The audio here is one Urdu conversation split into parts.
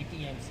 ATMs।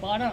12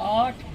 8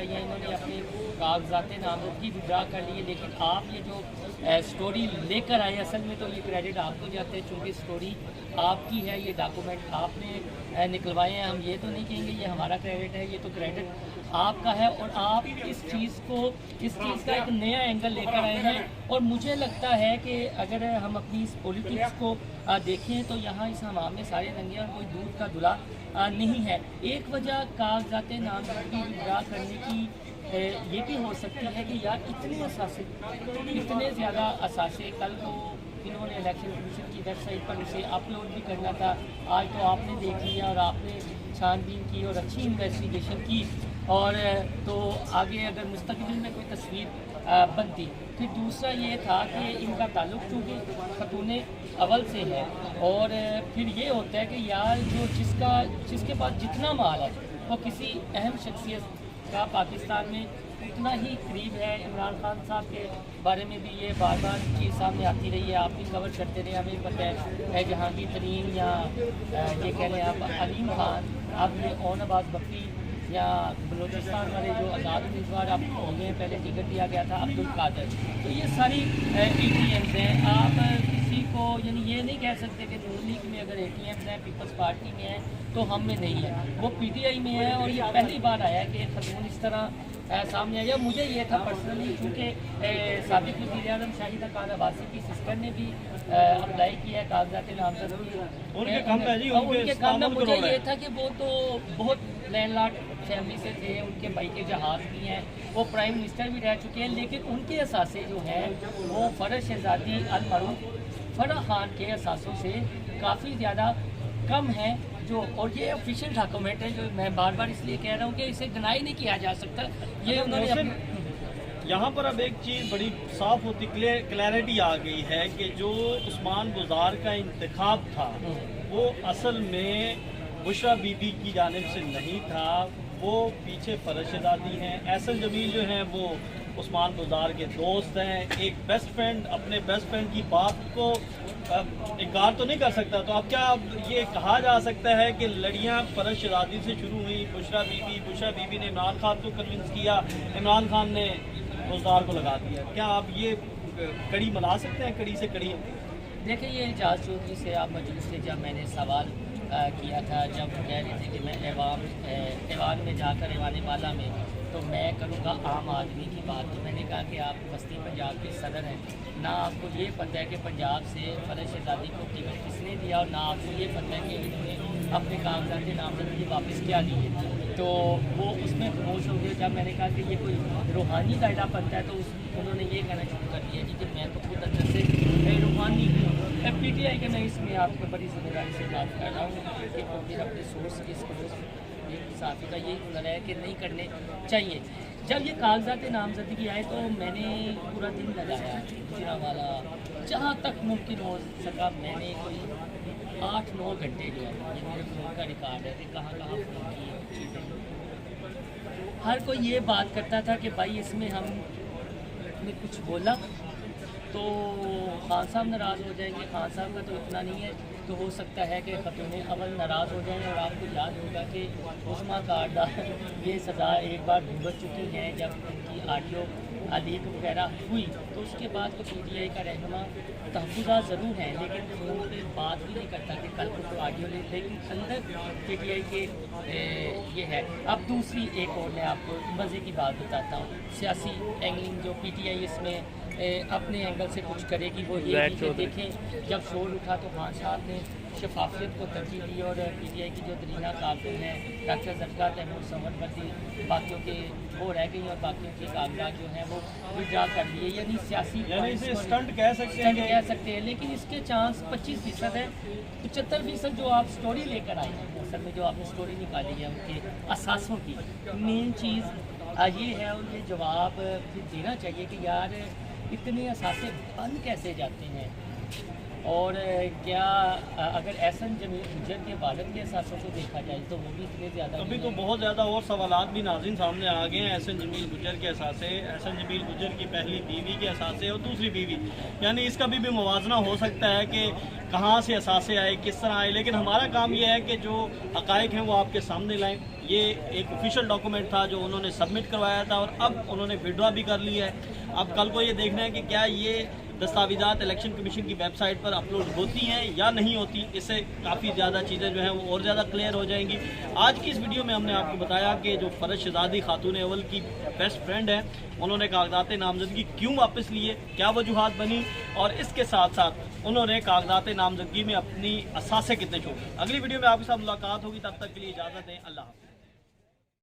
ہے یا انہوں نے اپنے کاغذات نامزدگی ودرا کر لیے، لیکن آپ یہ جو سٹوری لے کر آئے اصل میں تو یہ کریڈٹ آپ کو جاتا ہے، چونکہ سٹوری آپ کی ہے، یہ ڈاکومنٹ آپ نے نکلوائے ہیں. ہم یہ تو نہیں کہیں گے یہ ہمارا کریڈٹ ہے، یہ تو کریڈٹ آپ کا ہے، اور آپ اس چیز کا ایک نیا اینگل لے کر آئے ہیں. اور مجھے لگتا ہے کہ اگر ہم اپنی اس پولیٹکس کو دیکھیں تو یہاں اس حمام میں سارے رنگے اور کوئی دودھ کا دھلا نہیں ہے. ایک وجہ کاغذات نامزدگی ودرا کرنے کی یہ بھی ہو سکتی ہے کہ یار اتنے زیادہ اثاثے کل کو انہوں نے الیکشن کمیشن کی ویب سائٹ پر اسے اپلوڈ بھی کرنا تھا، آج تو آپ نے دیکھ لیا اور آپ نے چھان بین کی اور اچھی انویسٹیگیشن کی، اور تو آگے اگر مستقبل میں کوئی تصویر بنتی. پھر دوسرا یہ تھا کہ ان کا تعلق چونکہ خاتون اول سے ہے، اور پھر یہ ہوتا ہے کہ یار جو جس کے پاس جتنا مال ہے وہ کسی اہم شخصیت کا پاکستان میں اتنا ہی قریب ہے. عمران خان صاحب کے بارے میں بھی یہ بار بار چیز سامنے آتی رہی ہے، آپ بھی کور کرتے رہے، ہمیں پتہ ہے جہانگیر ترین یا یہ کہہ لیں آپ علیم خان، اب یہ اون عباس بکری یا بلوچستان والے جو آزاد امیدوار اب ہو گئے ہیں، پہلے ٹکٹ دیا گیا تھا عبد القادر. تو یہ ساری ای ٹی ایمز ہیں. آپ کسی کو یعنی یہ نہیں کہہ سکتے کہ نون لیگ میں اگر ای ٹی ایمز ہیں، پیپلز پارٹی میں ہیں تو ہم میں نہیں ہے، وہ پی ٹی آئی میں ہے. اور یہ پہلی بار آیا ہے کہ خاتون اس طرح سامنے آیا. مجھے یہ تھا پرسنلی کیونکہ سابق وزیر اعظم شاہدہ خان عباسی کی سسٹر نے بھی اپلائی کیا ہے کاغذات نامزدگی. ان کے کام میں مجھے یہ تھا کہ وہ تو بہت لینڈ لارڈ فیملی سے تھے، ان کے بھائی کے جہاز بھی ہیں، وہ پرائم منسٹر بھی رہ چکے ہیں، لیکن ان کے اثاثے جو ہیں وہ فرح شہزادی المعروف فرح خان کے اثاثوں سے کافی زیادہ کم ہیں. اور یہ آفیشیل ڈاکومنٹ ہے جو میں بار بار اس لیے کہہ رہا ہوں کہ اسے ڈینائی نہیں کیا جا سکتا. یہ انہوں نے یہاں پر اب ایک چیز بڑی صاف ہوتی کلیئرٹی آ گئی ہے کہ جو عثمان گزار کا انتخاب تھا وہ اصل میں بشرا بی بی کی جانب سے نہیں تھا، وہ پیچھے فرح شہزادی ہیں. احسن جمیل جو ہیں وہ عثمان گزار کے دوست ہیں. ایک بیسٹ فرینڈ اپنے بیسٹ فرینڈ کی بات کو انکار تو نہیں کر سکتا. تو اب کیا یہ کہا جا سکتا ہے کہ لڑیاں فرح شہزادی سے شروع ہوئی، بشرا بی بی نے عمران خان کو کنونس کیا، عمران خان نے گزار کو لگا دیا؟ کیا آپ یہ کڑی ملا سکتے ہیں، کڑی سے کڑی؟ دیکھیں یہ اعجاز چودھری سے آپ مجلس سے جب میں نے سوال کیا تھا، جب وہ کہہ رہے تھے کہ میں ایوان میں جا کر ایوان بالا میں تو میں کروں گا عام آدمی کی بات، تو میں نے کہا کہ آپ وسطی پنجاب کے صدر ہیں، نہ آپ کو یہ پتہ ہے کہ پنجاب سے فرح شہزادی کو ٹکٹ کس نے دیا، اور نہ آپ کو یہ پتہ ہے کہ انہوں نے اپنے کاغذات نامزدگی واپس کیا دیے. تو وہ اس میں خاموش ہو گئے. جب میں نے کہا کہ یہ کوئی روحانی دائرہ بنتا ہے تو انہوں نے یہ کہنا شروع کر دیا کہ میں تو خود اندر سے روحانی ہوں. پی ٹی آئی کے میں اس میں آپ کو بڑی ذمہ داری سے بات کر رہا ہوں کہ پھر اپنے سورس کی صحافی کا یہی ہنر ہے کہ نہیں کرنے چاہیے. جب یہ کاغذات نامزدگی آئے تو میں نے پورا دن لگایا جرا والا، جہاں تک ممکن ہو سکا میں نے کوئی 8-9 گھنٹے جو ہے یہ میرے فون کا ریکارڈ ہے کہ کہاں فون کی چیزیں. ہر کوئی یہ بات کرتا تھا کہ بھائی اس میں ہم نے کچھ بولا تو خان صاحب ناراض ہو جائیں گے. خان صاحب کا تو اتنا نہیں ہے، تو ہو سکتا ہے کہ خاتون اول ناراض ہو جائیں. اور آپ کو یاد ہوگا کہ عثما کارڈا یہ سزا ایک بار بھگت چکی ہیں جب ان کی آڈیو لیک وغیرہ ہوئی، تو اس کے بعد تو پی ٹی آئی کا رہنما تحفظات ضرور ہیں لیکن فون پہ بات بھی نہیں کرتا کہ کل کو تو آڈیو لے، لیکن اندر پی ٹی آئی کے یہ ہے. اب دوسری ایک اور میں آپ کو مزے کی بات بتاتا ہوں، سیاسی اینگلنگ جو پی ٹی آئی اس میں اپنے اینگل سے کچھ کرے گی وہ یہ ہے کہ دیکھیں جب شور اٹھا تو خان صاحب نے شفافیت کو ترجیح دی، اور پی ٹی آئی کی جو درینہ کارکن ہیں ڈاکٹر زرکا تیمور سمر وردی باقیوں کے وہ رہ گئی اور باقیوں کے کاغذات جو ہیں وہ وڈرا کر لیے. یعنی سیاسی اسٹنٹ کہہ سکتے ہیں، لیکن اس کے چانس 25% ہے. 75% جو آپ سٹوری لے کر آئے ہیں، اصل میں جو آپ نے سٹوری نکالی ہے ان کے اثاثوں کی مین چیز یہ ہے، اور یہ جواب پھر دینا چاہیے کہ یار اتنے اثاثے بند کیسے جاتے ہیں. اور کیا اگر احسن جمیل گجر کے والد کے اثاثوں کو دیکھا جائے تو وہ بھی اتنے زیادہ ابھی نہیں تو ہیں؟ بہت زیادہ اور سوالات بھی ناظرین سامنے آ گئے ہیں احسن جمیل گجر کے اثاثے، احسن جمیل گجر کی پہلی بیوی کے اثاثے اور دوسری بیوی، یعنی اس کا بھی موازنہ ہو سکتا ہے کہ کہاں سے اثاثے آئے، کس طرح آئے، لیکن ہمارا کام یہ ہے کہ جو حقائق ہیں وہ آپ کے سامنے لائیں۔ یہ ایک آفیشیل ڈاکومنٹ تھا جو انہوں نے سبمٹ کروایا تھا اور اب انہوں نے وڈرا بھی کر لیا ہے۔ اب کل کو یہ دیکھنا ہے کہ کیا یہ دستاویزات الیکشن کمیشن کی ویب سائٹ پر اپلوڈ ہوتی ہیں یا نہیں ہوتی، اس سے کافی زیادہ چیزیں جو ہیں وہ اور زیادہ کلیئر ہو جائیں گی۔ آج کی اس ویڈیو میں ہم نے آپ کو بتایا کہ جو فرج شہزادی خاتون اول کی بیسٹ فرینڈ ہے، انہوں نے کاغذات نامزدگی کیوں واپس لیے، کیا وجوہات بنی، اور اس کے ساتھ ساتھ انہوں نے کاغذات نامزدگی میں اپنی اثاثے کتنے چھوڑے۔ اگلی ویڈیو میں آپ کے ساتھ ملاقات ہوگی، تب تک کے لیے اجازت دیں، اللہ حافظ۔